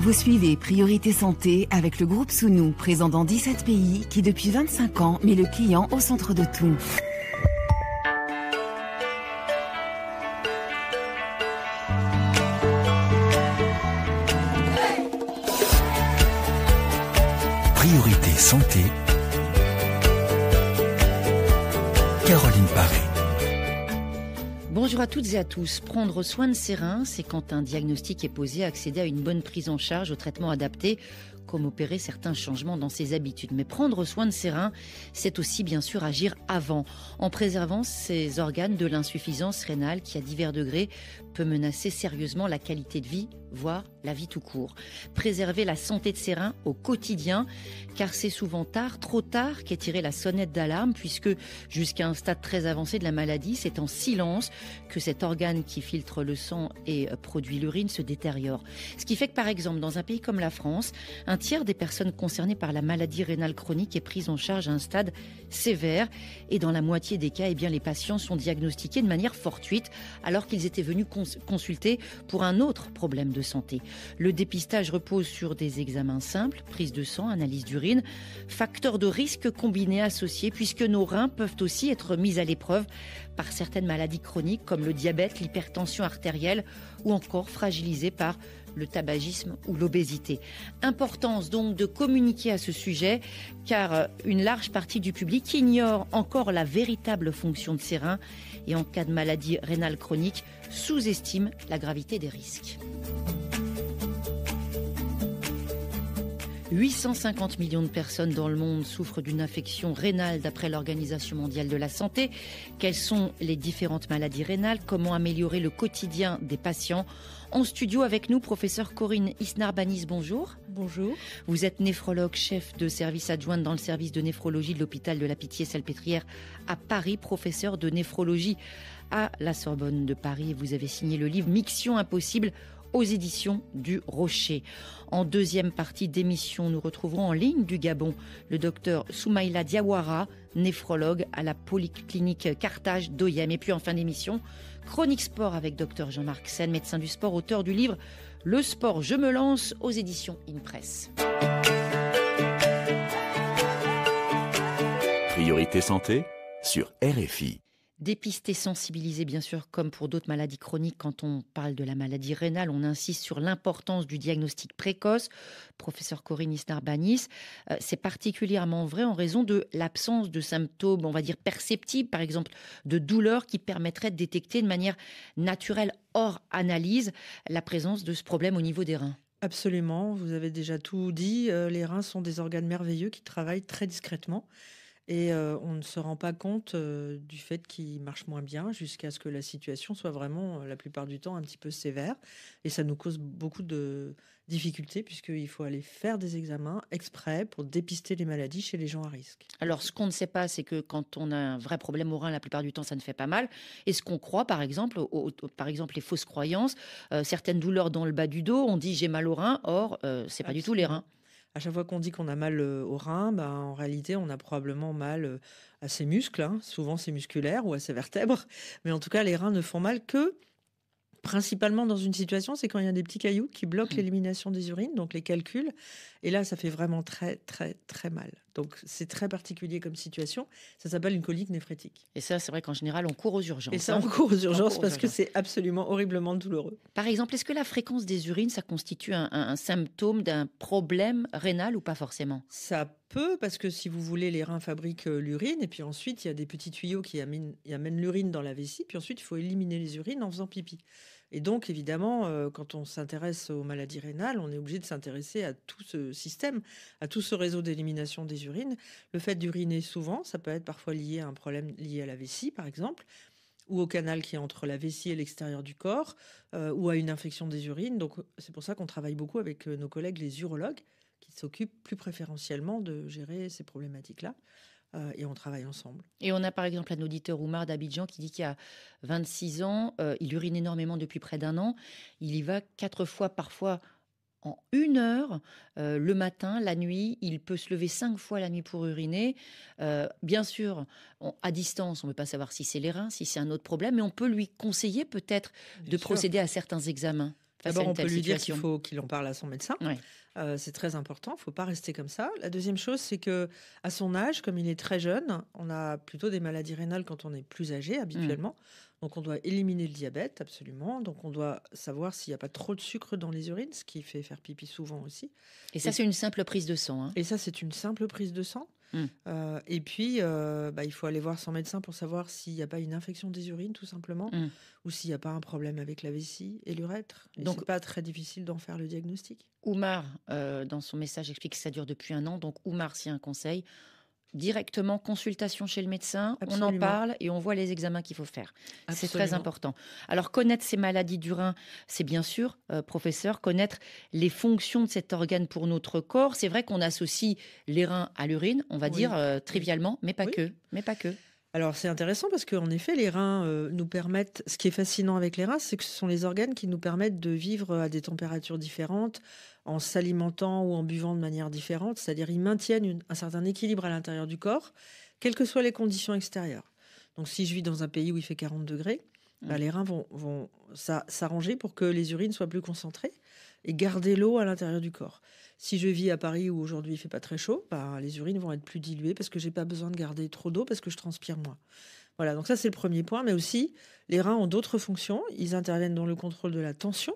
Vous suivez Priorité Santé avec le groupe Sounou, présent dans 17 pays, qui depuis 25 ans met le client au centre de tout. Priorité Santé, Caroline Paré. Bonjour à toutes et à tous. Prendre soin de ses reins, c'est quand un diagnostic est posé, accéder à une bonne prise en charge, au traitement adapté, comme opérer certains changements dans ses habitudes. Mais prendre soin de ses reins, c'est aussi bien sûr agir avant, en préservant ses organes de l'insuffisance rénale qui, à divers degrés, peut menacer sérieusement la qualité de vie, voire la vie tout court. Préserver la santé de ses reins au quotidien, car c'est souvent tard, trop tard, qu'est tirée la sonnette d'alarme, puisque jusqu'à un stade très avancé de la maladie, c'est en silence que cet organe qui filtre le sang et produit l'urine se détériore. Ce qui fait que, par exemple, dans un pays comme la France, un tiers des personnes concernées par la maladie rénale chronique est prise en charge à un stade sévère, et dans la moitié des cas, les patients sont diagnostiqués de manière fortuite, alors qu'ils étaient venus consulter pour un autre problème de santé. Le dépistage repose sur des examens simples, prise de sang, analyse d'urine, facteurs de risque combinés associés, puisque nos reins peuvent aussi être mis à l'épreuve par certaines maladies chroniques comme le diabète, l'hypertension artérielle ou encore fragilisés par le tabagisme ou l'obésité. Importance donc de communiquer à ce sujet, car une large partie du public ignore encore la véritable fonction de ses reins et en cas de maladie rénale chronique, sous-estime la gravité des risques. 850 millions de personnes dans le monde souffrent d'une infection rénale d'après l'Organisation mondiale de la santé. Quelles sont les différentes maladies rénales? Comment améliorer le quotidien des patients? En studio avec nous, professeur Corinne Isnard-Banis, bonjour. Bonjour. Vous êtes néphrologue, chef de service adjointe dans le service de néphrologie de l'hôpital de la Pitié-Salpêtrière à Paris, professeur de néphrologie à la Sorbonne de Paris. Vous avez signé le livre Miction impossible aux éditions du Rocher. En deuxième partie d'émission, nous retrouverons en ligne du Gabon le docteur Soumaïla Diawara, néphrologue à la polyclinique Carthage d'Oyem. Et puis en fin d'émission, chronique sport avec docteur Jean-Marc Sen, médecin du sport, auteur du livre Le sport, je me lance aux éditions InPress. Priorité santé sur RFI. Dépister, sensibiliser, bien sûr, comme pour d'autres maladies chroniques, quand on parle de la maladie rénale, on insiste sur l'importance du diagnostic précoce. Professeur Corinne Isnard-Banis, c'est particulièrement vrai en raison de l'absence de symptômes, on va dire perceptibles, par exemple de douleurs qui permettraient de détecter de manière naturelle, hors analyse, la présence de ce problème au niveau des reins. Absolument, vous avez déjà tout dit. Les reins sont des organes merveilleux qui travaillent très discrètement. Et on ne se rend pas compte du fait qu'ils marchent moins bien jusqu'à ce que la situation soit vraiment, la plupart du temps, un petit peu sévère. Et ça nous cause beaucoup de difficultés puisqu'il faut aller faire des examens exprès pour dépister les maladies chez les gens à risque. Alors, ce qu'on ne sait pas, c'est que quand on a un vrai problème au rein, la plupart du temps, ça ne fait pas mal. Et ce qu'on croit, par exemple, par exemple, les fausses croyances, certaines douleurs dans le bas du dos, on dit j'ai mal au rein, or, c'est pas du tout les reins. À chaque fois qu'on dit qu'on a mal au rein, en réalité, on a probablement mal à ses muscles. Souvent, c'est musculaire ou à ses vertèbres. Mais en tout cas, les reins ne font mal que principalement dans une situation, c'est quand il y a des petits cailloux qui bloquent l'élimination des urines, donc les calculs. Et là, ça fait vraiment très, très, très mal. Donc, c'est très particulier comme situation. Ça s'appelle une colique néphrétique. Et ça, c'est vrai qu'en général, on court aux urgences. Et ça, on court aux urgences parce que c'est absolument horriblement douloureux. Par exemple, est-ce que la fréquence des urines, ça constitue un symptôme d'un problème rénal ou pas forcément? Ça peut, parce que si vous voulez, les reins fabriquent l'urine. Et puis ensuite, il y a des petits tuyaux qui amènent l'urine dans la vessie. Puis ensuite, il faut éliminer les urines en faisant pipi. Et donc, évidemment, quand on s'intéresse aux maladies rénales, on est obligé de s'intéresser à tout ce système, à tout ce réseau d'élimination des urines. Le fait d'uriner souvent, ça peut être parfois lié à un problème lié à la vessie, par exemple, ou au canal qui est entre la vessie et l'extérieur du corps, ou à une infection des urines. Donc, c'est pour ça qu'on travaille beaucoup avec nos collègues, les urologues, qui s'occupent plus préférentiellement de gérer ces problématiques-là. Et on travaille ensemble. Et on a par exemple un auditeur Oumar d'Abidjan qui dit qu'il a 26 ans, il urine énormément depuis près d'1 an, il y va 4 fois parfois en 1 heure, le matin, la nuit, il peut se lever 5 fois la nuit pour uriner. Bien sûr, à distance, on ne peut pas savoir si c'est les reins, si c'est un autre problème, mais on peut lui conseiller peut-être de procéder à certains examens. face à D'abord, une on peut telle lui dire qu'il situation? faut qu'il en parle à son médecin. Ouais. C'est très important, il ne faut pas rester comme ça. La deuxième chose, c'est que à son âge, comme il est très jeune, on a plutôt des maladies rénales quand on est plus âgé habituellement. Donc on doit éliminer le diabète, absolument. Donc on doit savoir s'il n'y a pas trop de sucre dans les urines, ce qui fait faire pipi souvent aussi. Et ça, c'est une simple prise de sang, hein? Et ça, c'est une simple prise de sang. Mm. Et puis, il faut aller voir son médecin pour savoir s'il n'y a pas une infection des urines, tout simplement, Mm. ou s'il n'y a pas un problème avec la vessie et l'urètre. Et Donc- c'est pas très difficile d'en faire le diagnostic. Oumar, dans son message, explique que ça dure depuis 1 an. Donc, Oumar, s'il y a un conseil, directement consultation chez le médecin, on en Absolument. parle et on voit les examens qu'il faut faire. C'est très Absolument. important. Alors, connaître ces maladies du rein, c'est bien sûr, professeur, connaître les fonctions de cet organe pour notre corps. C'est vrai qu'on associe les reins à l'urine, on va Oui. dire trivialement, mais pas Oui. que. Mais pas que. Alors c'est intéressant parce qu'en effet, les reins nous permettent, ce qui est fascinant avec les reins, c'est que ce sont les organes qui nous permettent de vivre à des températures différentes, en s'alimentant ou en buvant de manière différente. C'est-à-dire ils maintiennent un certain équilibre à l'intérieur du corps, quelles que soient les conditions extérieures. Donc si je vis dans un pays où il fait 40 degrés, les reins vont s'arranger pour que les urines soient plus concentrées et garder l'eau à l'intérieur du corps. Si je vis à Paris où aujourd'hui il fait pas très chaud, les urines vont être plus diluées parce que j'ai pas besoin de garder trop d'eau parce que je transpire moins. Voilà, donc ça c'est le premier point. Mais aussi, les reins ont d'autres fonctions. Ils interviennent dans le contrôle de la tension.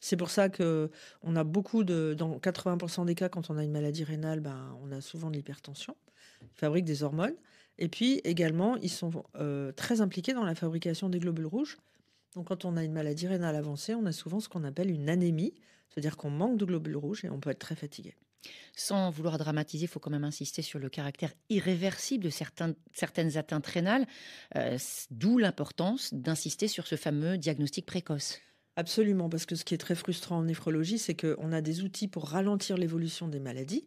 C'est pour ça que on a dans 80% des cas, quand on a une maladie rénale, on a souvent de l'hypertension. Ils fabriquent des hormones. Et puis également, ils sont très impliqués dans la fabrication des globules rouges. Donc quand on a une maladie rénale avancée, on a souvent ce qu'on appelle une anémie, c'est-à-dire qu'on manque de globules rouges et on peut être très fatigué. Sans vouloir dramatiser, il faut quand même insister sur le caractère irréversible de certaines atteintes rénales, d'où l'importance d'insister sur ce fameux diagnostic précoce. Absolument, parce que ce qui est très frustrant en néphrologie, c'est qu'on a des outils pour ralentir l'évolution des maladies,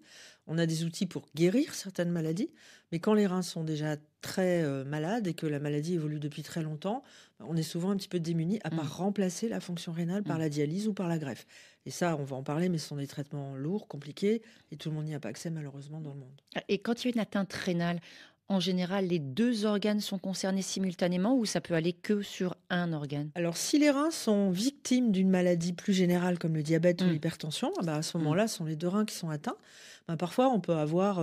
on a des outils pour guérir certaines maladies, mais quand les reins sont déjà très malades et que la maladie évolue depuis très longtemps, on est souvent un petit peu démuni à part remplacer la fonction rénale par la dialyse ou par la greffe. Et ça, on va en parler, mais ce sont des traitements lourds, compliqués, et tout le monde n'y a pas accès malheureusement dans le monde. Et quand il y a une atteinte rénale, en général, les 2 organes sont concernés simultanément ou ça peut aller que sur un organe? Alors, si les reins sont victimes d'une maladie plus générale comme le diabète ou l'hypertension, à ce moment-là, ce sont les 2 reins qui sont atteints. Parfois, on peut avoir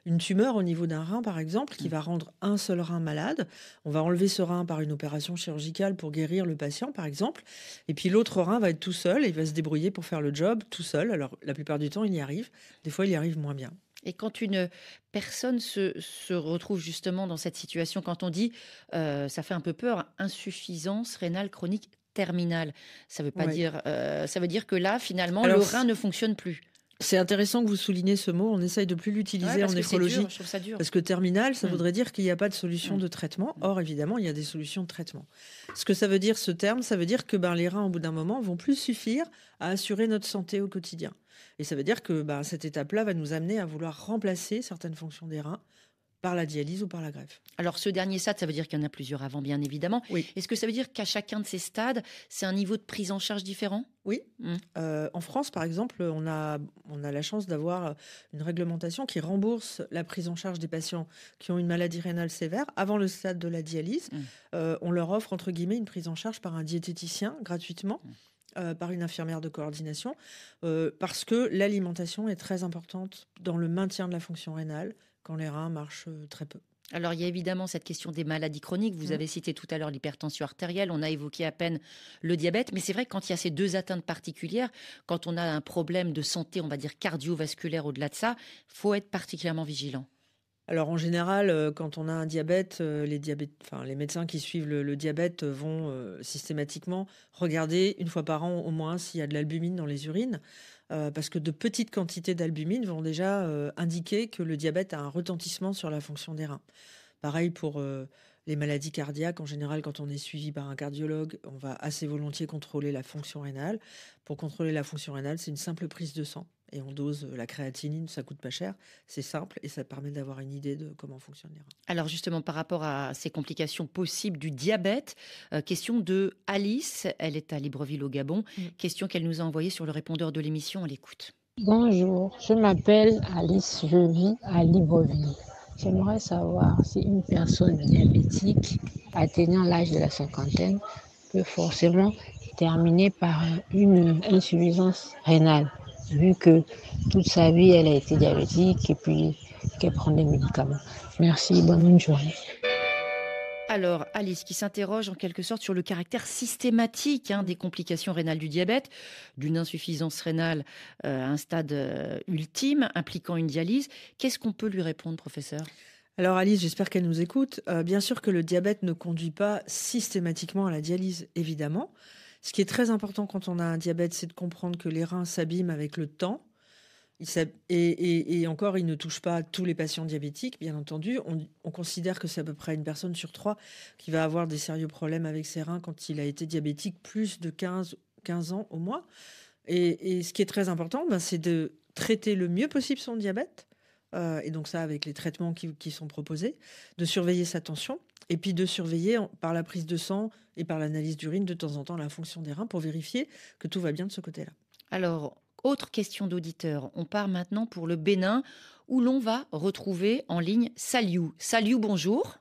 une tumeur au niveau d'un rein, par exemple, qui va rendre un seul rein malade. On va enlever ce rein par une opération chirurgicale pour guérir le patient, par exemple. Et puis l'autre rein va être tout seul et il va se débrouiller pour faire le job tout seul. Alors, la plupart du temps, il y arrive. Des fois, il y arrive moins bien. Et quand une personne se retrouve justement dans cette situation, quand on dit, ça fait un peu peur, insuffisance rénale chronique terminale, ça veut pas dire, ça veut dire que là, finalement, Alors, le rein ne fonctionne plus. C'est intéressant que vous souligniez ce mot. On essaye de plus l'utiliser en néphrologie. Je trouve ça dur. Parce que terminal, ça voudrait dire qu'il n'y a pas de solution de traitement. Or, évidemment, il y a des solutions de traitement. Ce que ça veut dire, ce terme, ça veut dire que les reins, au bout d'un moment, vont plus suffire à assurer notre santé au quotidien. Et ça veut dire que cette étape-là va nous amener à vouloir remplacer certaines fonctions des reins par la dialyse ou par la greffe. Alors, ce dernier stade, ça veut dire qu'il y en a plusieurs avant, bien évidemment. Oui. Est-ce que ça veut dire qu'à chacun de ces stades, c'est un niveau de prise en charge différent? Oui. En France, par exemple, on a la chance d'avoir une réglementation qui rembourse la prise en charge des patients qui ont une maladie rénale sévère avant le stade de la dialyse. On leur offre, entre guillemets, une prise en charge par un diététicien gratuitement. Par une infirmière de coordination, parce que l'alimentation est très importante dans le maintien de la fonction rénale quand les reins marchent très peu. Alors, il y a évidemment cette question des maladies chroniques. Vous avez cité tout à l'heure l'hypertension artérielle. On a évoqué à peine le diabète. Mais c'est vrai que quand il y a ces 2 atteintes particulières, quand on a un problème de santé, on va dire cardiovasculaire au-delà de ça, il faut être particulièrement vigilant. Alors en général, quand on a un diabète, les médecins qui suivent le diabète vont systématiquement regarder 1 fois par an au moins s'il y a de l'albumine dans les urines, parce que de petites quantités d'albumine vont déjà indiquer que le diabète a un retentissement sur la fonction des reins. Pareil pour les maladies cardiaques. En général, quand on est suivi par un cardiologue, on va assez volontiers contrôler la fonction rénale. Pour contrôler la fonction rénale, c'est une simple prise de sang. Et on dose la créatinine, ça coûte pas cher, c'est simple et ça permet d'avoir une idée de comment fonctionnent les reins. Alors justement, par rapport à ces complications possibles du diabète, question de Alice, elle est à Libreville au Gabon, question qu'elle nous a envoyée sur le répondeur de l'émission, on l'écoute. Bonjour, je m'appelle Alice, je vis à Libreville. J'aimerais savoir si une personne diabétique atteignant l'âge de la cinquantaine peut forcément terminé par une insuffisance rénale, vu que toute sa vie, elle a été diabétique et puis qu'elle prend des médicaments. Merci, bonne journée. Alors, Alice qui s'interroge en quelque sorte sur le caractère systématique des complications rénales du diabète, d'une insuffisance rénale à un stade ultime impliquant une dialyse. Qu'est-ce qu'on peut lui répondre, professeur ? Alors Alice, j'espère qu'elle nous écoute. Bien sûr que le diabète ne conduit pas systématiquement à la dialyse, évidemment. Ce qui est très important quand on a un diabète, c'est de comprendre que les reins s'abîment avec le temps. Et encore, il ne touche pas tous les patients diabétiques, bien entendu. On considère que c'est à peu près une personne sur 3 qui va avoir des sérieux problèmes avec ses reins quand il a été diabétique plus de 15 ans au moins. Et ce qui est très important, c'est de traiter le mieux possible son diabète. Et donc ça, avec les traitements qui sont proposés, de surveiller sa tension, et puis de surveiller par la prise de sang et par l'analyse d'urine de temps en temps la fonction des reins pour vérifier que tout va bien de ce côté-là. Alors, autre question d'auditeur. On part maintenant pour le Bénin, où l'on va retrouver en ligne Saliou. Saliou, bonjour.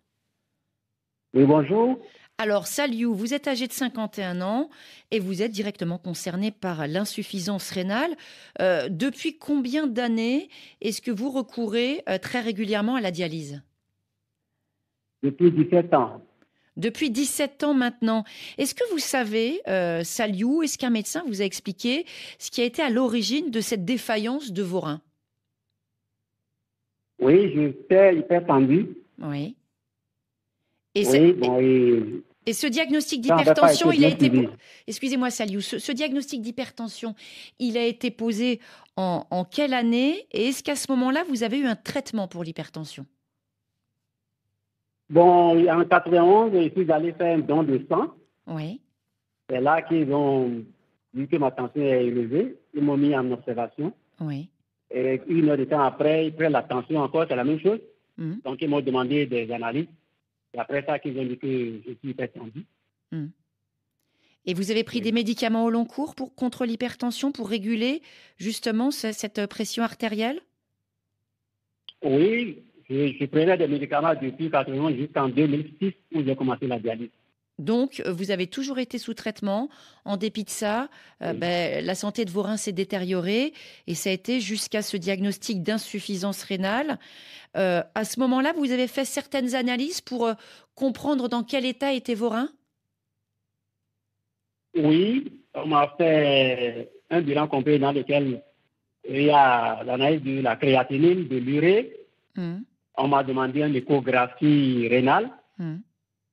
Oui, bonjour. Alors, Saliou, vous êtes âgé de 51 ans et vous êtes directement concerné par l'insuffisance rénale. Depuis combien d'années est-ce que vous recourez très régulièrement à la dialyse ? Depuis 17 ans. Depuis 17 ans maintenant. Est-ce que vous savez, Saliou, est-ce qu'un médecin vous a expliqué ce qui a été à l'origine de cette défaillance de vos reins ? Oui, j'étais hypertendu. Oui. Et ce diagnostic d'hypertension, il a été... Excusez-moi, Saliou, ce diagnostic d'hypertension, il a été posé en quelle année ? Et est-ce qu'à ce moment-là, vous avez eu un traitement pour l'hypertension ? Bon, en 91, je suis allé faire un don de sang. Oui. C'est là qu'ils ont vu que ma tension est élevée. Ils m'ont mis en observation. Oui. Et 1 heure de temps après, ils prennent la tension encore, c'est la même chose. Mmh. Donc, ils m'ont demandé des analyses. Et après ça, qu'ils ont dit que je suis hypertendu. Mmh. Et vous avez pris des médicaments au long cours contre l'hypertension pour réguler justement cette pression artérielle ? Oui, je prenais des médicaments depuis 91 jusqu'en 2006 où j'ai commencé la dialyse. Donc, vous avez toujours été sous traitement. En dépit de ça, la santé de vos reins s'est détériorée et ça a été jusqu'à ce diagnostic d'insuffisance rénale. À ce moment-là, vous avez fait certaines analyses pour comprendre dans quel état étaient vos reins ? Oui, on m'a fait un bilan complet dans lequel il y a l'analyse de la créatinine, de l'urée. On m'a demandé une échographie rénale.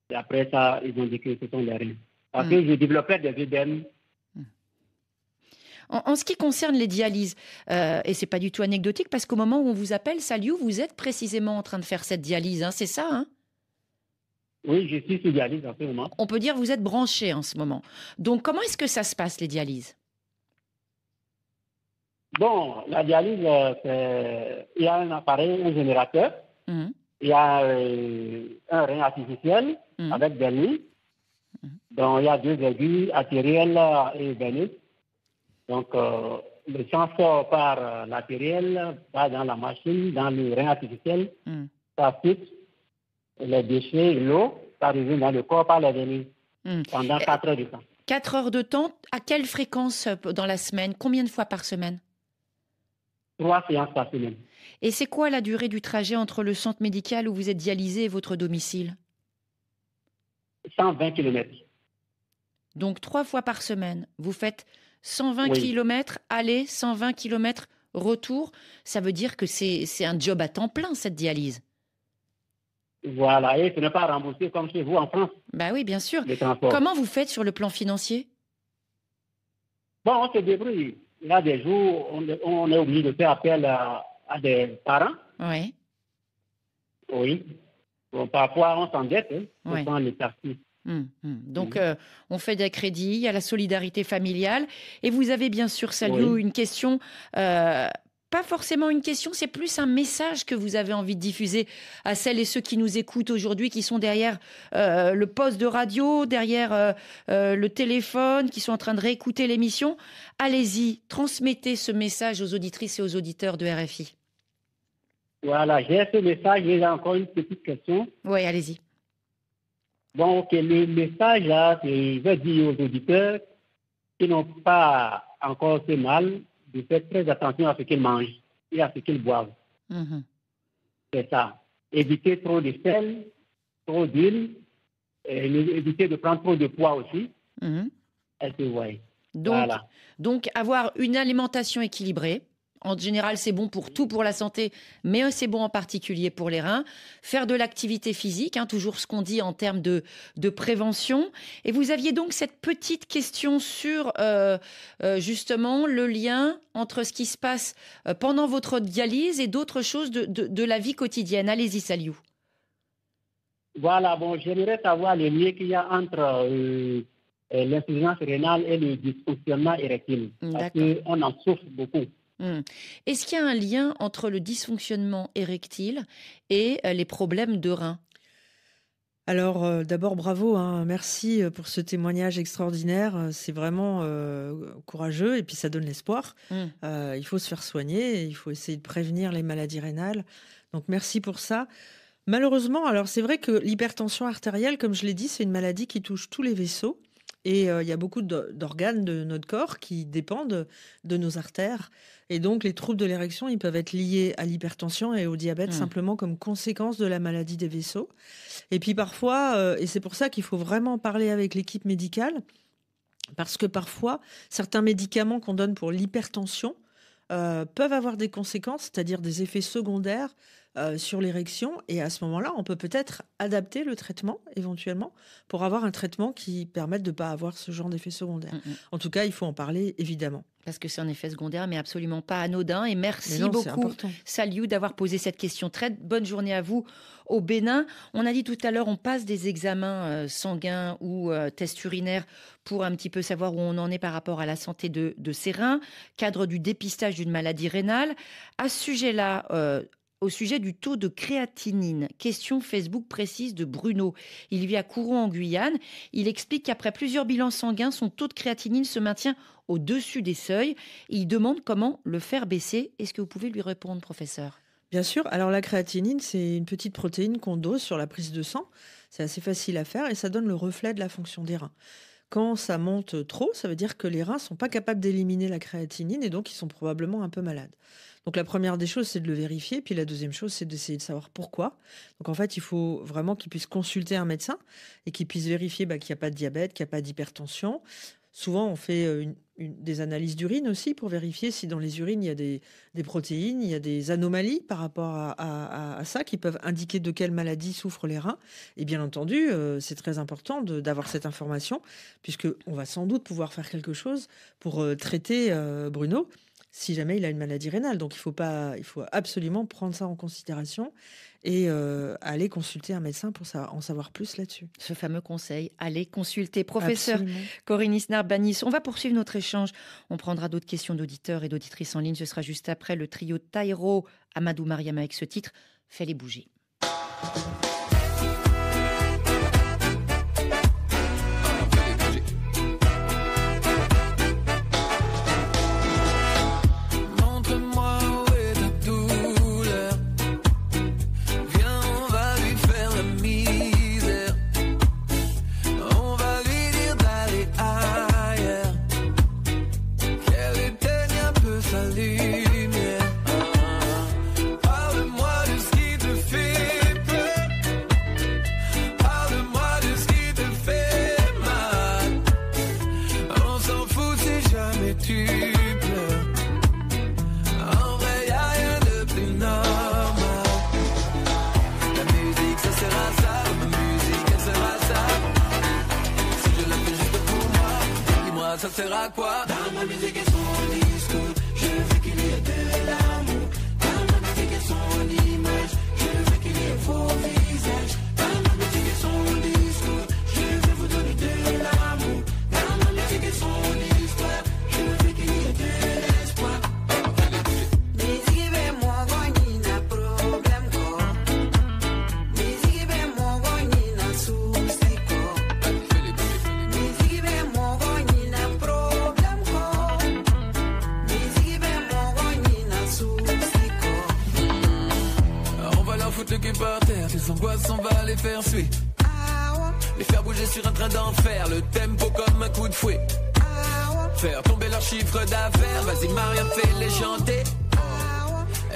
Et après ça, ils ont dit que ce sont les reins. Parce que je développais des œdèmes. En ce qui concerne les dialyses, et ce n'est pas du tout anecdotique, parce qu'au moment où on vous appelle, Saliou, vous êtes précisément en train de faire cette dialyse, c'est ça, hein ? Oui, je suis sous dialyse en ce moment. On peut dire que vous êtes branché en ce moment. Donc, comment est-ce que ça se passe, les dialyses ? Bon, la dialyse, il y a un appareil, un générateur. Il y a un rein artificiel avec des lignes. Donc, il y a 2 aiguilles artérielles et veineuses. Donc, le sang sort par l'artérielle, va dans la machine, dans le rein artificiel. Ça fixe les déchets, l'eau, ça revient dans le corps par les veines pendant 4 heures de temps. 4 heures de temps, à quelle fréquence dans la semaine ? Combien de fois par semaine ? 3 séances par semaine. Et c'est quoi la durée du trajet entre le centre médical où vous êtes dialysé et votre domicile ? 120 km. Donc 3 fois par semaine, vous faites 120 km aller, 120 km retour. Ça veut dire que c'est un job à temps plein, cette dialyse. Voilà, et ce n'est pas remboursé comme chez vous en France. Bah oui, bien sûr. Comment vous faites sur le plan financier ? Bon, on se débrouille. Il y a des jours où on est obligé de faire appel à des parents. Oui. Oui. Bon, parfois, on s'endette, on prend les taxis. Donc, on fait des crédits, il y a la solidarité familiale. Et vous avez bien sûr, Saliou, une question, pas forcément une question, c'est plus un message que vous avez envie de diffuser à celles et ceux qui nous écoutent aujourd'hui, qui sont derrière le poste de radio, derrière le téléphone, qui sont en train de réécouter l'émission. Allez-y, transmettez ce message aux auditrices et aux auditeurs de RFI. Voilà, j'ai ce message, j'ai encore une petite question. Oui, allez-y. Bon, ok, le message là, je veux dire aux auditeurs qui n'ont pas encore ce mal de faire très attention à ce qu'ils mangent et à ce qu'ils boivent. C'est ça. Éviter trop de sel, trop d'huile, et éviter de prendre trop de poids aussi. Donc, avoir une alimentation équilibrée. En général, c'est bon pour tout, pour la santé, mais c'est bon en particulier pour les reins. Faire de l'activité physique, toujours ce qu'on dit en termes de prévention. Et vous aviez donc cette petite question sur justement le lien entre ce qui se passe pendant votre dialyse et d'autres choses de la vie quotidienne. Allez-y, Saliou. Voilà, j'aimerais savoir le lien qu'il y a entre l'insuffisance rénale et le dysfonctionnement érectile. Parce qu'on en souffre beaucoup. Est-ce qu'il y a un lien entre le dysfonctionnement érectile et les problèmes de reins ? Alors, d'abord, bravo, merci pour ce témoignage extraordinaire. C'est vraiment courageux et puis ça donne l'espoir. Il faut se faire soigner, il faut essayer de prévenir les maladies rénales. Donc, merci pour ça. Malheureusement, alors c'est vrai que l'hypertension artérielle, comme je l'ai dit, c'est une maladie qui touche tous les vaisseaux. Et il y a beaucoup d'organes de notre corps qui dépendent de nos artères. Et donc, les troubles de l'érection, ils peuvent être liés à l'hypertension et au diabète simplement comme conséquence de la maladie des vaisseaux. Et puis parfois, et c'est pour ça qu'il faut vraiment parler avec l'équipe médicale, parce que parfois, certains médicaments qu'on donne pour l'hypertension peuvent avoir des conséquences, c'est-à-dire des effets secondaires sur l'érection. Et à ce moment-là, on peut peut-être adapter le traitement éventuellement pour avoir un traitement qui permette de ne pas avoir ce genre d'effet secondaire. En tout cas, il faut en parler évidemment. Parce que c'est un effet secondaire, mais absolument pas anodin. Et merci beaucoup, Saliou, d'avoir posé cette question. Très bonne journée à vous au Bénin. On a dit tout à l'heure, on passe des examens sanguins ou tests urinaires pour un petit peu savoir où on en est par rapport à la santé de ses reins, cadre du dépistage d'une maladie rénale. À ce sujet-là, au sujet du taux de créatinine, question Facebook précise de Bruno. Il vit à Courron en Guyane. Il explique qu'après plusieurs bilans sanguins, son taux de créatinine se maintient au-dessus des seuils. Il demande comment le faire baisser. Est-ce que vous pouvez lui répondre, professeur ? Bien sûr. Alors la créatinine, c'est une petite protéine qu'on dose sur la prise de sang. C'est assez facile à faire et ça donne le reflet de la fonction des reins. Quand ça monte trop, ça veut dire que les reins ne sont pas capables d'éliminer la créatinine et donc ils sont probablement un peu malades. Donc la première des choses, c'est de le vérifier. Puis la deuxième chose, c'est d'essayer de savoir pourquoi. Donc en fait, il faut vraiment qu'il puisse consulter un médecin et qu'il puisse vérifier qu'il n'y a pas de diabète, qu'il n'y a pas d'hypertension. Souvent, on fait des analyses d'urine aussi pour vérifier si dans les urines, il y a des protéines, il y a des anomalies par rapport à ça qui peuvent indiquer de quelle maladie souffrent les reins. Et bien entendu, c'est très important d'avoir cette information puisqu'on va sans doute pouvoir faire quelque chose pour traiter Bruno si jamais il a une maladie rénale. Donc, il faut absolument prendre ça en considération et aller consulter un médecin pour en savoir plus là-dessus. Ce fameux conseil, aller consulter. Professeur Absolument. Corinne Isnard-Banis, on va poursuivre notre échange. On prendra d'autres questions d'auditeurs et d'auditrices en ligne. Ce sera juste après le trio Taïro, Amadou Mariam avec ce titre « Fais-les bouger ». Ça sert à quoi? Dans ma musique et son discours, je veux qu'il y ait de l'amour. Dans ma musique et son image, je veux qu'il y ait vos visages. Dans ma musique et son discours, je veux vous donner de l'amour. Dans ma musique et son histoire, je veux qu'il y ait de l'espoir. Musique et moi, il n'y a problème quoi. Musique et moi, il n'y a souci quoi. Musique et moi, il n'y a foutre le cul par terre, tes angoisses on va les faire suer. Les faire bouger sur un train d'enfer, le tempo comme un coup de fouet. Faire tomber leur chiffre d'affaires. Vas-y Mariam, fais-les chanter.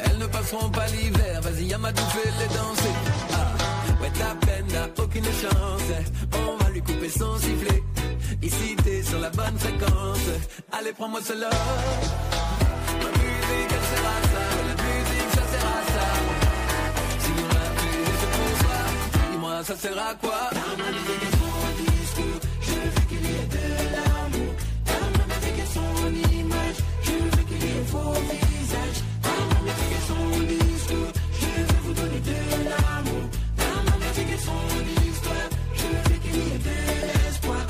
Elles ne passeront pas l'hiver. Vas-y Amadou, fais-les danser. Ouais, ta peine n'a aucune chance. On va lui couper son sifflet. Ici t'es sur la bonne fréquence. Allez, prends-moi cela. Ma musique, elle sert à ça. La musique, ça sert à ça. Si on a fait c'est pour soi, dis-moi, ça sert à quoi? Ta musique et son discours, je veux qu'il y ait de l'amour. Ta musique et son image, je veux qu'il y ait vos visages. Ta musique et son discours, je veux vous donner de l'amour. Ta musique et son histoire, je veux qu'il y ait de l'espoir.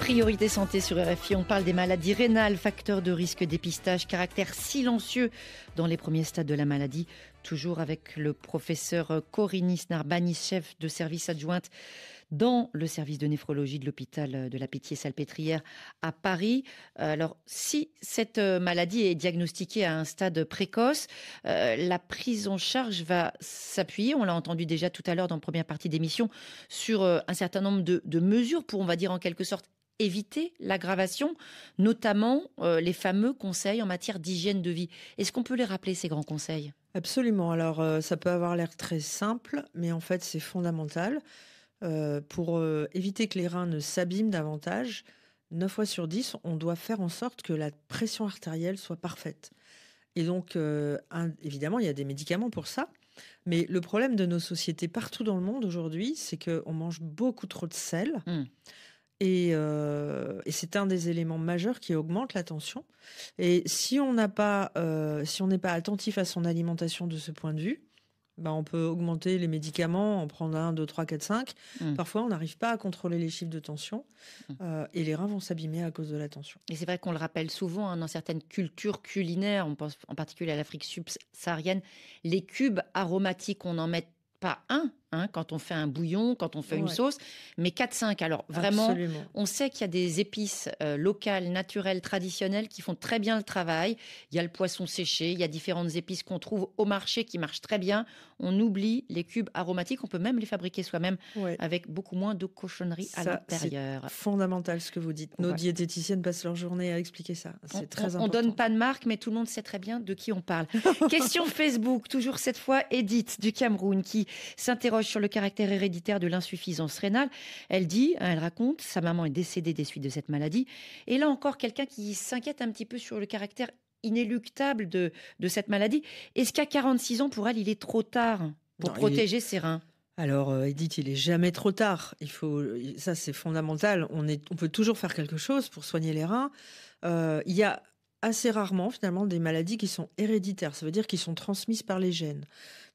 Priorité santé sur RFI, on parle des maladies rénales, facteurs de risque dépistage, caractère silencieux dans les premiers stades de la maladie. Toujours avec le professeur Corinis Narbani, chef de service adjointe dans le service de néphrologie de l'hôpital de la Pitié-Salpêtrière à Paris. Alors, si cette maladie est diagnostiquée à un stade précoce, la prise en charge va s'appuyer, on l'a entendu déjà tout à l'heure dans la première partie d'émission, sur un certain nombre de mesures pour, on va dire en quelque sorte, éviter l'aggravation, notamment les fameux conseils en matière d'hygiène de vie. Est-ce qu'on peut les rappeler, ces grands conseils ? Absolument. Alors, ça peut avoir l'air très simple, mais en fait, c'est fondamental. Pour éviter que les reins ne s'abîment davantage, 9 fois sur 10, on doit faire en sorte que la pression artérielle soit parfaite. Et donc, évidemment, il y a des médicaments pour ça. Mais le problème de nos sociétés partout dans le monde aujourd'hui, c'est qu'on mange beaucoup trop de sel. Et c'est un des éléments majeurs qui augmente la tension. Et si on n'est pas attentif à son alimentation de ce point de vue, on peut augmenter les médicaments, en prendre 1, 2, 3, 4, 5. Parfois, on n'arrive pas à contrôler les chiffres de tension et les reins vont s'abîmer à cause de la tension. Et c'est vrai qu'on le rappelle souvent dans certaines cultures culinaires, on pense en particulier à l'Afrique subsaharienne, les cubes aromatiques, on n'en met pas un, quand on fait un bouillon, quand on fait une sauce, mais 4-5. Alors vraiment, Absolument. On sait qu'il y a des épices locales, naturelles, traditionnelles qui font très bien le travail. Il y a le poisson séché, il y a différentes épices qu'on trouve au marché qui marchent très bien. On oublie les cubes aromatiques, on peut même les fabriquer soi-même avec beaucoup moins de cochonneries à l'intérieur. C'est fondamental ce que vous dites. Nos diététiciennes passent leur journée à expliquer ça. C'est très important. On donne pas de marque, mais tout le monde sait très bien de qui on parle. Question Facebook, toujours cette fois Edith du Cameroun qui s'interroge sur le caractère héréditaire de l'insuffisance rénale. Elle raconte, sa maman est décédée des suites de cette maladie. Et là encore, quelqu'un qui s'inquiète un petit peu sur le caractère inéluctable de cette maladie. Est-ce qu'à 46 ans, pour elle, il est trop tard pour protéger ses reins ? Alors, Edith, il est jamais trop tard. Ça, c'est fondamental. On peut toujours faire quelque chose pour soigner les reins. Il y a assez rarement, finalement, des maladies qui sont héréditaires. Ça veut dire qu'ils sont transmises par les gènes.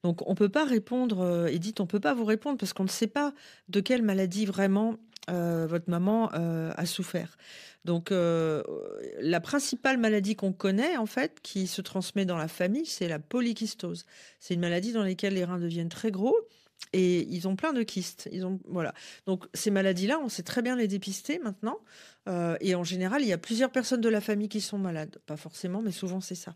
Donc, on ne peut pas répondre, Edith, on ne peut pas vous répondre parce qu'on ne sait pas de quelle maladie vraiment votre maman a souffert. Donc, la principale maladie qu'on connaît, en fait, qui se transmet dans la famille, c'est la polykystose. C'est une maladie dans laquelle les reins deviennent très gros et ils ont plein de kystes. Voilà. Donc, ces maladies-là, on sait très bien les dépister maintenant. Et en général, il y a plusieurs personnes de la famille qui sont malades. Pas forcément, mais souvent, c'est ça.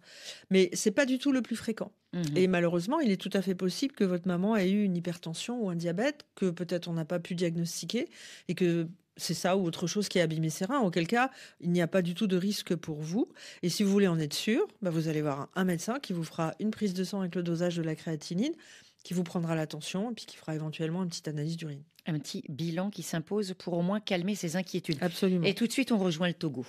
Mais c'est pas du tout le plus fréquent. Et malheureusement, il est tout à fait possible que votre maman ait eu une hypertension ou un diabète que peut-être on n'a pas pu diagnostiquer et que c'est ça ou autre chose qui a abîmé ses reins. Auquel cas, il n'y a pas du tout de risque pour vous. Et si vous voulez en être sûr, vous allez voir un médecin qui vous fera une prise de sang avec le dosage de la créatinine, qui vous prendra la tension et puis qui fera éventuellement une petite analyse d'urine. Un petit bilan qui s'impose pour au moins calmer ses inquiétudes. Absolument. Et tout de suite, on rejoint le Togo.